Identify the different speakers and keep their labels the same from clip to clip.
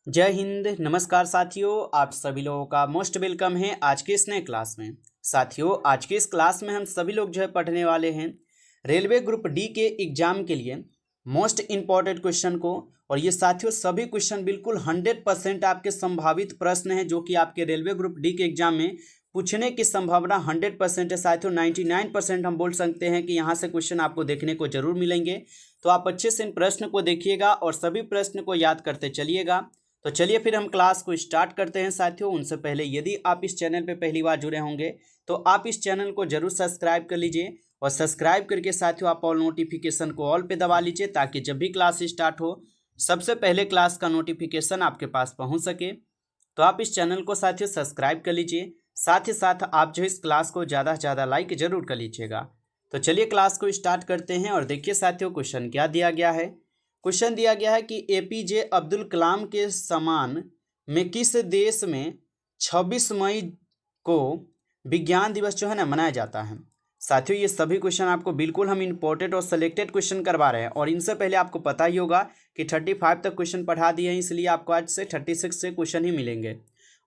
Speaker 1: जय हिंद। नमस्कार साथियों, आप सभी लोगों का मोस्ट वेलकम है आज के इस नए क्लास में। साथियों, आज के इस क्लास में हम सभी लोग पढ़ने वाले हैं रेलवे ग्रुप डी के एग्जाम के लिए मोस्ट इम्पॉर्टेंट क्वेश्चन को। और ये साथियों सभी क्वेश्चन बिल्कुल 100% आपके संभावित प्रश्न हैं जो कि आपके रेलवे ग्रुप डी के एग्जाम में पूछने की संभावना 100% है। साथियों 99% हम बोल सकते हैं कि यहाँ से क्वेश्चन आपको देखने को जरूर मिलेंगे। तो आप अच्छे से इन प्रश्न को देखिएगा और सभी प्रश्न को याद करते चलिएगा। तो चलिए फिर हम क्लास को स्टार्ट करते हैं। साथियों उनसे पहले यदि आप इस चैनल पे पहली बार जुड़े होंगे तो आप इस चैनल को जरूर सब्सक्राइब कर लीजिए और सब्सक्राइब करके साथियों आप ऑल नोटिफिकेशन को ऑल पे दबा लीजिए ताकि जब भी क्लास स्टार्ट हो सबसे पहले क्लास का नोटिफिकेशन आपके पास पहुंच सके। तो आप इस चैनल को साथियों सब्सक्राइब कर लीजिए, साथ ही साथ आप इस क्लास को ज़्यादा से ज़्यादा लाइक जरूर कर लीजिएगा। तो चलिए क्लास को स्टार्ट करते हैं और देखिए साथियों क्वेश्चन क्या दिया गया है। क्वेश्चन दिया गया है कि एपीजे अब्दुल कलाम के सम्मान में किस देश में 26 मई को विज्ञान दिवस ना मनाया जाता है। साथियों ये सभी क्वेश्चन आपको बिल्कुल हम इंपॉर्टेंट और सिलेक्टेड क्वेश्चन करवा रहे हैं और इनसे पहले आपको पता ही होगा कि 35 तक क्वेश्चन पढ़ा दिए हैं, इसलिए आपको आज से 36 से क्वेश्चन ही मिलेंगे।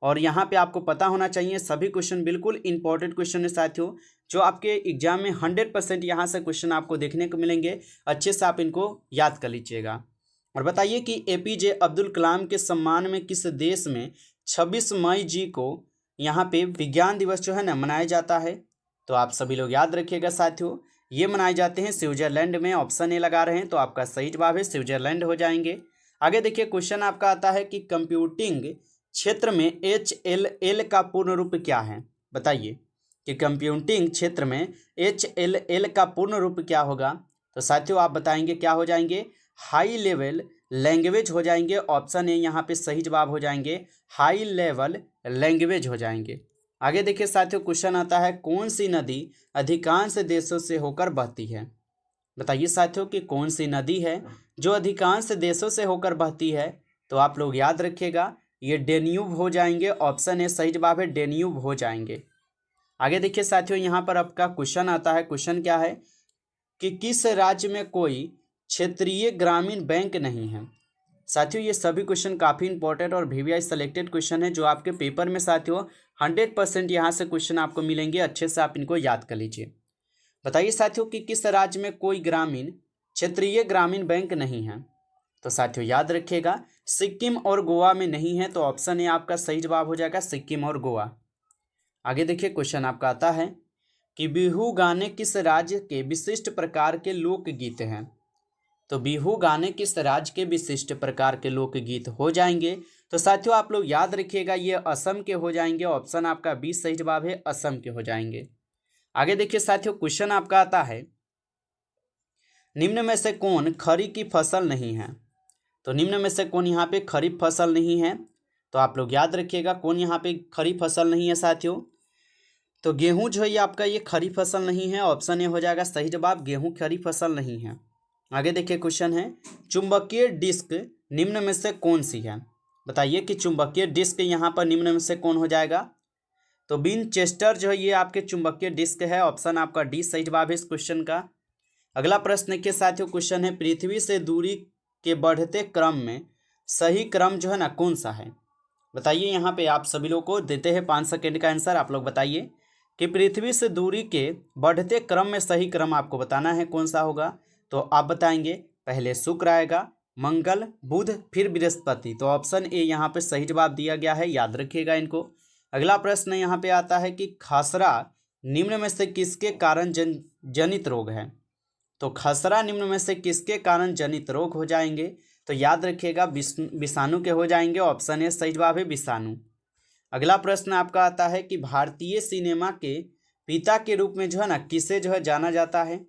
Speaker 1: और यहाँ पे आपको पता होना चाहिए सभी क्वेश्चन बिल्कुल इंपॉर्टेंट क्वेश्चन है साथियों, जो आपके एग्जाम में 100% यहाँ से क्वेश्चन आपको देखने को मिलेंगे। अच्छे से आप इनको याद कर लीजिएगा। और बताइए कि एपीजे अब्दुल कलाम के सम्मान में किस देश में 26 मई जी को यहाँ पे विज्ञान दिवस ना मनाया जाता है। तो आप सभी लोग याद रखिएगा साथियों, ये मनाए जाते हैं स्विट्जरलैंड में। ऑप्शन ए लगा रहे हैं तो आपका सही जवाब है स्विट्जरलैंड हो जाएंगे। आगे देखिए क्वेश्चन आपका आता है कि कंप्यूटिंग क्षेत्र में HLL का पूर्ण रूप क्या है। बताइए कि कंप्यूटिंग क्षेत्र में HLL का पूर्ण रूप क्या होगा। तो साथियों आप बताएंगे क्या हो जाएंगे, हाई लेवल लैंग्वेज हो जाएंगे। ऑप्शन ए यहाँ पे सही जवाब हो जाएंगे, हाई लेवल लैंग्वेज हो जाएंगे। आगे देखिए साथियों क्वेश्चन आता है कौन सी नदी अधिकांश देशों से होकर बहती है। बताइए साथियों कि कौन सी नदी है जो अधिकांश देशों से होकर बहती है। तो आप लोग याद रखिएगा ये डेन्यूब हो जाएंगे। ऑप्शन ए सही जवाब है, डेन्यूब हो जाएंगे। आगे देखिए साथियों यहाँ पर आपका क्वेश्चन आता है। क्वेश्चन क्या है कि किस राज्य में कोई क्षेत्रीय ग्रामीण बैंक नहीं है। साथियों ये सभी क्वेश्चन काफ़ी इंपॉर्टेंट और वीवीआई सेलेक्टेड क्वेश्चन है जो आपके पेपर में साथियों 100% यहाँ से क्वेश्चन आपको मिलेंगे। अच्छे से आप इनको याद कर लीजिए। बताइए साथियों कि किस राज्य में कोई क्षेत्रीय ग्रामीण बैंक नहीं है। तो साथियों याद रखिएगा सिक्किम और गोवा में नहीं है। तो ऑप्शन ए आपका सही जवाब हो जाएगा, सिक्किम और गोवा। आगे देखिए क्वेश्चन आपका आता है कि बिहू गाने किस राज्य के विशिष्ट प्रकार के लोकगीत हैं। तो बिहू गाने किस राज्य के विशिष्ट प्रकार के लोकगीत हो जाएंगे। तो साथियों आप लोग याद रखिएगा ये असम के हो जाएंगे। ऑप्शन आपका बी सही जवाब है, असम के हो जाएंगे। आगे देखिए साथियों क्वेश्चन आपका आता है निम्न में से कौन खरी की फसल नहीं है। तो निम्न में से कौन यहाँ पे खरीफ फसल नहीं है। तो आप लोग याद रखिएगा कौन यहाँ पे खरीफ फसल नहीं है साथियों। तो गेहूं जो है ये आपका ये खरीफ फसल नहीं है। ऑप्शन ए हो जाएगा सही जवाब, गेहूं खरीफ फसल नहीं है। आगे देखिए क्वेश्चन है चुंबकीय डिस्क निम्न में से कौन सी है। बताइए कि चुंबकीय डिस्क यहाँ पर निम्न में से कौन हो जाएगा। तो विनचेस्टर जो है ये आपके चुंबकीय डिस्क है। ऑप्शन आपका डी सही जवाब है इस क्वेश्चन का। अगला प्रश्न के साथियों क्वेश्चन है पृथ्वी से दूरी के बढ़ते क्रम में सही क्रम जो है ना कौन सा है। बताइए यहाँ पे आप सभी लोग को देते हैं 5 सेकेंड का आंसर। आप लोग बताइए कि पृथ्वी से दूरी के बढ़ते क्रम में सही क्रम आपको बताना है कौन सा होगा। तो आप बताएंगे पहले शुक्र आएगा, मंगल, बुध, फिर बृहस्पति। तो ऑप्शन ए यहाँ पे सही जवाब दिया गया है, याद रखिएगा इनको। अगला प्रश्न यहाँ पे आता है कि खसरा निम्न में से किसके कारण जनित रोग है। तो खसरा निम्न में से किसके कारण जनित रोग हो जाएंगे। तो याद रखिएगा विषाणु के हो जाएंगे। ऑप्शन ए सही जवाब है, विषाणु। अगला प्रश्न आपका आता है कि भारतीय सिनेमा के पिता के रूप में जो है ना किसे जो है जाना जाता है।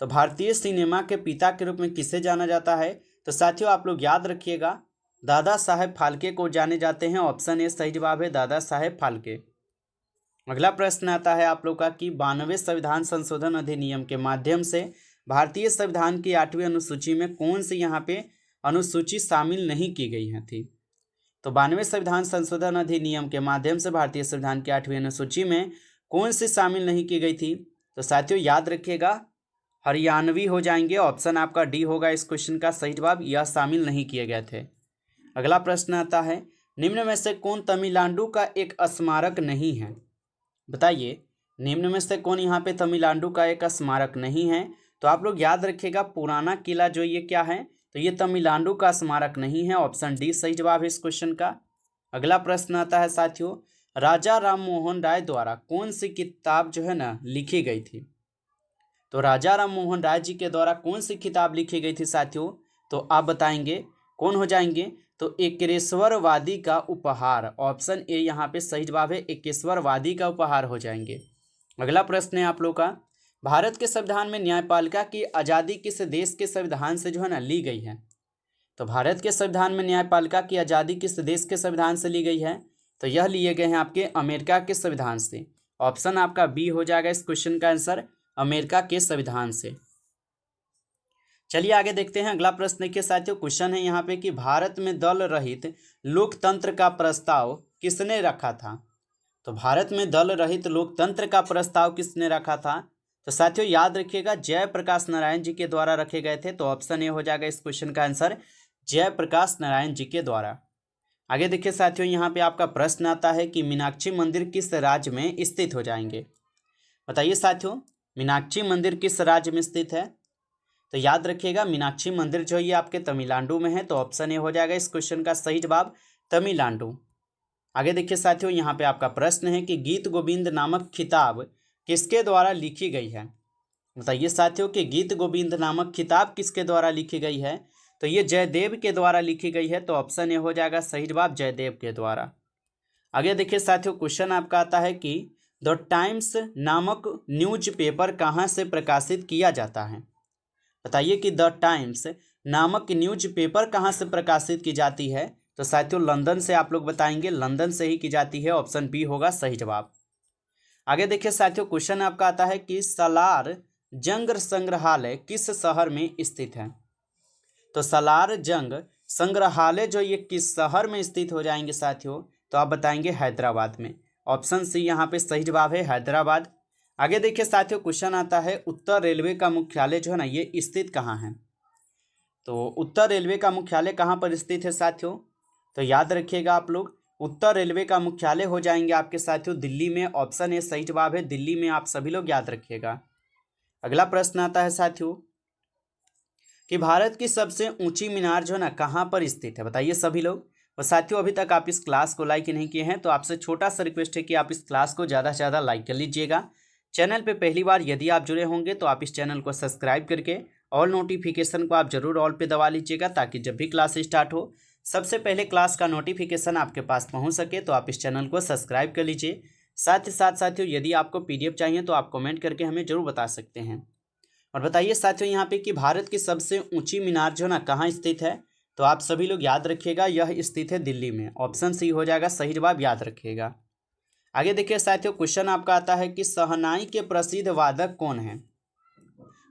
Speaker 1: तो भारतीय सिनेमा के पिता के रूप में किसे जाना जाता है। तो साथियों आप लोग याद रखिएगा दादा साहेब फाल्के को जाने जाते हैं। ऑप्शन ए सही जवाब है, दादा साहेब फाल्के। अगला प्रश्न आता है आप लोग का कि 92वें संविधान संशोधन अधिनियम के माध्यम से भारतीय संविधान की 8वीं अनुसूची में कौन सी यहाँ पे अनुसूची शामिल नहीं की गई है थी। तो 92वें संविधान संशोधन अधिनियम के माध्यम से भारतीय संविधान की 8वीं अनुसूची में कौन सी शामिल नहीं की गई थी। तो साथियों याद रखिएगा हरियाणवी हो जाएंगे। ऑप्शन आपका डी होगा इस क्वेश्चन का सही जवाब, यह शामिल नहीं किए गए थे। अगला प्रश्न आता है, निम्न में से कौन तमिलनाडु का एक स्मारक नहीं है? बताइए, निम्न में से कौन यहाँ पे तमिलनाडु का एक स्मारक नहीं है? तो आप लोग याद रखिएगा, पुराना किला जो ये क्या है, तो ये तमिलनाडु का स्मारक नहीं है। ऑप्शन डी सही जवाब है इस क्वेश्चन का। अगला प्रश्न आता है साथियों, राजा राम मोहन राय द्वारा कौन सी किताब जो है ना लिखी गई थी? तो राजा राम मोहन राय जी के द्वारा कौन सी किताब लिखी गई थी साथियों? तो आप बताएंगे कौन हो जाएंगे? तो एकेश्वरवादी का उपहार। ऑप्शन ए यहाँ पे सही जवाब है, एकेश्वरवादी का उपहार हो जाएंगे। अगला प्रश्न है आप लोग का, भारत के संविधान में न्यायपालिका की आज़ादी किस देश के संविधान से जो है ना ली गई है? तो भारत के संविधान में न्यायपालिका की आज़ादी किस देश के संविधान से ली गई है? तो यह लिए गए हैं आपके अमेरिका के संविधान से। ऑप्शन आपका बी हो जाएगा इस क्वेश्चन का आंसर, अमेरिका के संविधान से। चलिए आगे देखते हैं। अगला प्रश्न देखिए साथियों, क्वेश्चन है यहाँ पे कि भारत में दल रहित लोकतंत्र का प्रस्ताव किसने रखा था? तो भारत में दल रहित लोकतंत्र का प्रस्ताव किसने रखा था? तो साथियों याद रखिएगा, जयप्रकाश नारायण जी के द्वारा रखे गए थे। तो ऑप्शन ए हो जाएगा इस क्वेश्चन का आंसर, जयप्रकाश नारायण जी के द्वारा। आगे देखिए साथियों, यहाँ पे आपका प्रश्न आता है कि मीनाक्षी मंदिर किस राज्य में स्थित हो जाएंगे? बताइए साथियों, मीनाक्षी मंदिर किस राज्य में स्थित है? तो याद रखिएगा, मीनाक्षी मंदिर जो ये आपके तमिलनाडु में है। तो ऑप्शन ए हो जाएगा इस क्वेश्चन का सही जवाब, तमिलनाडु। आगे देखिए साथियों, यहाँ पे आपका प्रश्न है कि गीत गोविंद नामक किताब किसके द्वारा लिखी गई है? बताइए साथियों कि गीत गोविंद नामक किताब किसके द्वारा लिखी गई है? तो ये जयदेव के द्वारा लिखी गई है। तो ऑप्शन ए हो जाएगा सही जवाब, जयदेव के द्वारा। आगे देखिए साथियों, क्वेश्चन आपका आता है कि द टाइम्स नामक न्यूज़पेपर कहाँ से प्रकाशित किया जाता है? बताइए कि द टाइम्स नामक न्यूज़पेपर कहाँ से प्रकाशित की जाती है? तो साथियों लंदन से आप लोग बताएंगे, लंदन से ही की जाती है। ऑप्शन बी होगा सही जवाब। आगे देखिए साथियों, क्वेश्चन आपका आता है कि सालार जंग संग्रहालय किस शहर में स्थित है? तो सालार जंग संग्रहालय जो ये किस शहर में स्थित हो जाएंगे साथियों? तो आप बताएंगे हैदराबाद में। ऑप्शन सी यहाँ पे सही जवाब है, हैदराबाद। आगे देखिए साथियों, क्वेश्चन आता है उत्तर रेलवे का मुख्यालय जो है ना ये स्थित कहाँ है? तो उत्तर रेलवे का मुख्यालय कहाँ पर स्थित है साथियों? तो याद रखिएगा आप लोग, उत्तर रेलवे का मुख्यालय हो जाएंगे आपके साथियों दिल्ली में। ऑप्शन ए सही जवाब है, दिल्ली में। आप सभी लोग याद रखिएगा। अगला प्रश्न आता है साथियों कि भारत की सबसे ऊंची मीनार जो है ना कहाँ पर स्थित है? बताइए सभी लोग। और साथियों अभी तक आप इस क्लास को लाइक नहीं किए हैं तो आपसे छोटा सा रिक्वेस्ट है कि आप इस क्लास को ज़्यादा से ज़्यादा लाइक कर लीजिएगा। चैनल पे पहली बार यदि आप जुड़े होंगे तो आप इस चैनल को सब्सक्राइब करके ऑल नोटिफिकेशन को आप जरूर ऑल पे दबा लीजिएगा, ताकि जब भी क्लास स्टार्ट हो सबसे पहले क्लास का नोटिफिकेशन आपके पास पहुंच सके। तो आप इस चैनल को सब्सक्राइब कर लीजिए। साथ ही साथ साथियों यदि आपको पीडीएफ चाहिए तो आप कमेंट करके हमें जरूर बता सकते हैं। और बताइए साथियों यहाँ पे कि भारत की सबसे ऊंची मीनार जो है ना कहाँ स्थित है? तो आप सभी लोग याद रखिएगा, यह स्थित है दिल्ली में। ऑप्शन सी हो जाएगा सही जवाब, याद रखिएगा। आगे देखिए साथियों, क्वेश्चन आपका आता है कि शहनाई के प्रसिद्ध वादक कौन है?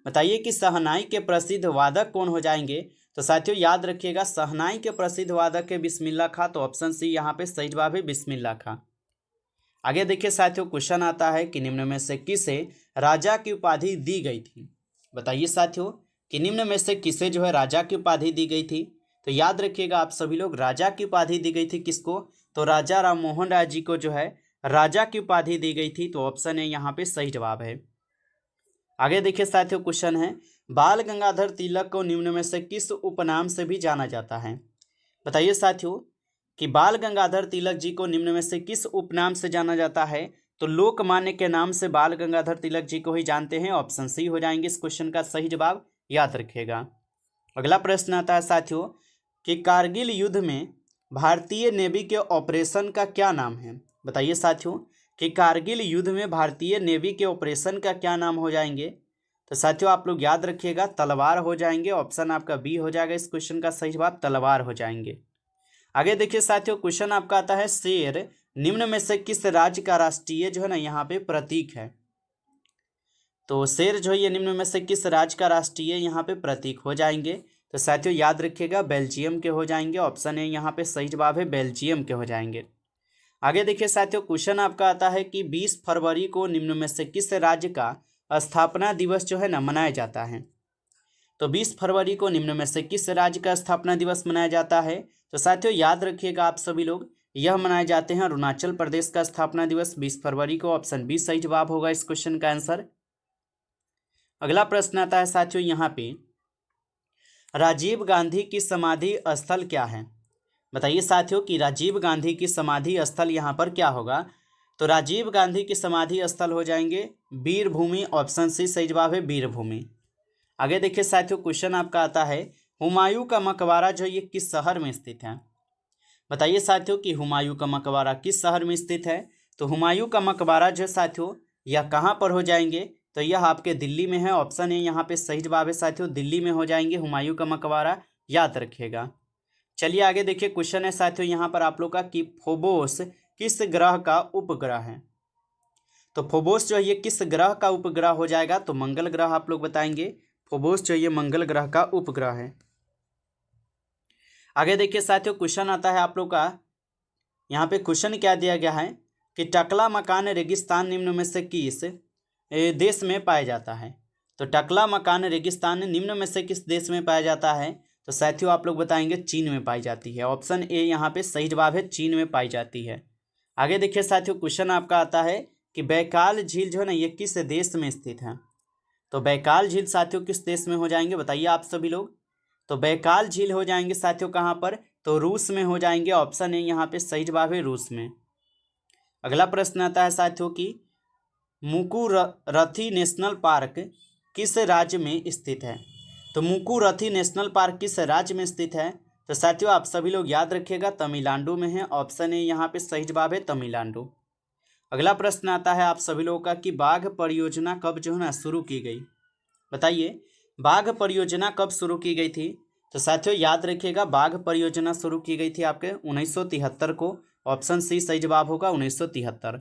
Speaker 1: बताइए कि शहनाई के प्रसिद्ध वादक कौन हो जाएंगे? तो साथियों याद रखिएगा, शहनाई के प्रसिद्ध वादक है बिस्मिल्लाह खां। तो ऑप्शन सी यहाँ पे सही जवाब है, बिस्मिल्लाह खां। आगे देखिए साथियों, क्वेश्चन आता है कि निम्न में से किसे राजा की उपाधि दी गई थी? बताइए साथियों कि निम्न में से किसे जो है राजा की उपाधि दी गई थी? तो याद रखिएगा आप सभी लोग, राजा की उपाधि दी गई थी किसको? तो राजा राम मोहन राय जी को जो है राजा की उपाधि दी गई थी। तो ऑप्शन ए यहाँ पे सही जवाब है। आगे देखिए साथियों, क्वेश्चन है बाल गंगाधर तिलक को निम्न में से किस उपनाम से भी जाना जाता है? बताइए साथियों कि बाल गंगाधर तिलक जी को निम्न में से किस उपनाम से जाना जाता है? तो लोकमान्य के नाम से बाल गंगाधर तिलक जी को ही जानते हैं। ऑप्शन सी हो जाएंगे इस क्वेश्चन का सही जवाब, याद रखिएगा। अगला प्रश्न आता है साथियों कि कारगिल युद्ध में भारतीय नेवी के ऑपरेशन का क्या नाम है? बताइए साथियों कि कारगिल युद्ध में भारतीय नेवी के ऑपरेशन का क्या नाम हो जाएंगे? तो साथियों आप लोग याद रखिएगा, तलवार हो जाएंगे। ऑप्शन आपका बी हो जाएगा इस क्वेश्चन का सही जवाब, तलवार हो जाएंगे। आगे देखिए साथियों, क्वेश्चन आपका आता है शेर निम्न में से किस राज्य का राष्ट्रीय जो है ना यहाँ पे प्रतीक है? तो शेर जो है ये निम्न में से किस राज्य का राष्ट्रीय यहाँ पे प्रतीक हो जाएंगे? तो साथियों याद रखिएगा, बेल्जियम के हो जाएंगे। ऑप्शन ए यहाँ पे सही जवाब है, बेल्जियम के हो जाएंगे। आगे देखिए साथियों, क्वेश्चन आपका आता है कि 20 फरवरी को निम्न में से किस राज्य का स्थापना दिवस जो है ना मनाया जाता है? तो 20 फरवरी को निम्न में से किस राज्य का स्थापना दिवस मनाया जाता है? तो साथियों याद रखिएगा आप सभी लोग, यह मनाए जाते हैं अरुणाचल प्रदेश का स्थापना दिवस 20 फरवरी को। ऑप्शन बी सही जवाब होगा इस क्वेश्चन का आंसर। अगला प्रश्न आता है साथियों यहाँ पे, राजीव गांधी की समाधि स्थल क्या है? बताइए साथियों कि राजीव गांधी की समाधि स्थल यहाँ पर क्या होगा? तो राजीव गांधी की समाधि स्थल हो जाएंगे वीरभूमि। ऑप्शन सी सही जवाब है, वीरभूमि। आगे देखिए साथियों, क्वेश्चन आपका आता है, हुमायूं का मकबरा जो ये किस शहर में स्थित है? बताइए साथियों कि हुमायूं का मकबरा किस शहर में स्थित है? तो हुमायूं का मकबरा जो साथियों यह कहाँ पर हो जाएंगे? तो यह आपके दिल्ली में है। ऑप्शन ए यहाँ पे सही जवाब है साथियों, दिल्ली में हो जाएंगे हुमायूं का मकबरा, याद रखिएगा। चलिए आगे देखिए, क्वेश्चन है साथियों यहाँ पर आप लोग का कि फोबोस किस ग्रह का उपग्रह है? तो फोबोस जो है ये किस ग्रह का उपग्रह हो जाएगा? तो मंगल ग्रह आप लोग बताएंगे। फोबोस जो ये मंगल ग्रह का उपग्रह है। आगे देखिए साथियों, क्वेश्चन आता है आप लोग का, यहाँ पे क्वेश्चन क्या दिया गया है कि टकला मकान रेगिस्तान निम्न में से किस देश में पाया जाता है? तो टकला मकान रेगिस्तान निम्न में से किस देश में पाया जाता है? तो साथियों आप लोग बताएंगे चीन में पाई जाती है। ऑप्शन ए यहाँ पे सही जवाब है, चीन में पाई जाती है। आगे देखिए साथियों, क्वेश्चन आपका आता है कि बैकाल झील जो है ना ये किस देश में स्थित है? तो बैकाल झील साथियों किस देश में हो जाएंगे? बताइए आप सभी लोग। तो बैकाल झील हो जाएंगे साथियों कहाँ पर? तो रूस में हो जाएंगे। ऑप्शन ए यहाँ पे सही जवाब है, रूस में। अगला प्रश्न आता है साथियों की, मुकुरथी नेशनल पार्क किस राज्य में स्थित है? तो मुकुरथी नेशनल पार्क किस राज्य में स्थित है? तो साथियों आप सभी लोग याद रखिएगा तमिलनाडु में है। ऑप्शन ए यहाँ पे सही जवाब है, तमिलनाडु। अगला प्रश्न आता है आप सभी लोगों का कि बाघ परियोजना कब जो है ना शुरू की गई? बताइए बाघ परियोजना कब शुरू की गई थी? तो साथियों याद रखिएगा बाघ परियोजना शुरू की गई थी आपके 1973 को। ऑप्शन सी सही जवाब होगा, 1973।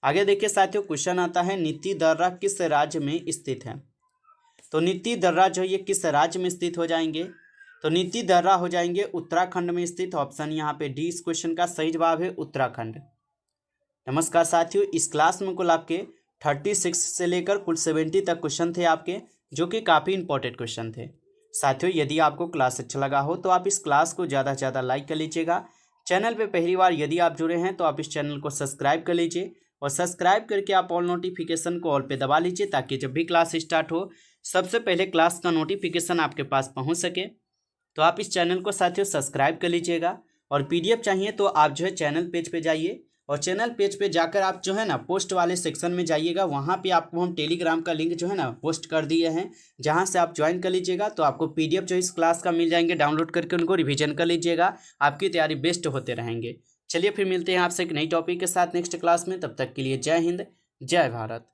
Speaker 1: आगे देखिए साथियों, क्वेश्चन आता है, नीति दर्रा किस राज्य में स्थित है? तो नीति दर्रा जो ये किस राज्य में स्थित हो जाएंगे? तो नीति दर्रा हो जाएंगे उत्तराखंड में स्थित। ऑप्शन यहाँ पे डी इस क्वेश्चन का सही जवाब है, उत्तराखंड। नमस्कार साथियों, इस क्लास में कुल आपके 36 से लेकर कुल 70 तक क्वेश्चन थे आपके, जो कि काफ़ी इंपॉर्टेंट क्वेश्चन थे। साथियों यदि आपको क्लास अच्छा लगा हो तो आप इस क्लास को ज़्यादा से ज़्यादा लाइक कर लीजिएगा। चैनल पे पहली बार यदि आप जुड़े हैं तो आप इस चैनल को सब्सक्राइब कर लीजिए, और सब्सक्राइब करके आप ऑल नोटिफिकेशन को ऑल पे दबा लीजिए, ताकि जब भी क्लास स्टार्ट हो सबसे पहले क्लास का नोटिफिकेशन आपके पास पहुँच सके। तो आप इस चैनल को साथियों सब्सक्राइब कर लीजिएगा। और PDF चाहिए तो आप जो है चैनल पेज पे जाइए, और चैनल पेज पे जाकर आप जो है ना पोस्ट वाले सेक्शन में जाइएगा। वहाँ पे आपको हम टेलीग्राम का लिंक जो है ना पोस्ट कर दिए हैं, जहाँ से आप ज्वाइन कर लीजिएगा। तो आपको PDF जो इस क्लास का मिल जाएंगे, डाउनलोड करके उनको रिवीजन कर लीजिएगा, आपकी तैयारी बेस्ट होते रहेंगे। चलिए फिर मिलते हैं आपसे एक नई टॉपिक के साथ नेक्स्ट क्लास में। तब तक के लिए जय हिंद, जय भारत।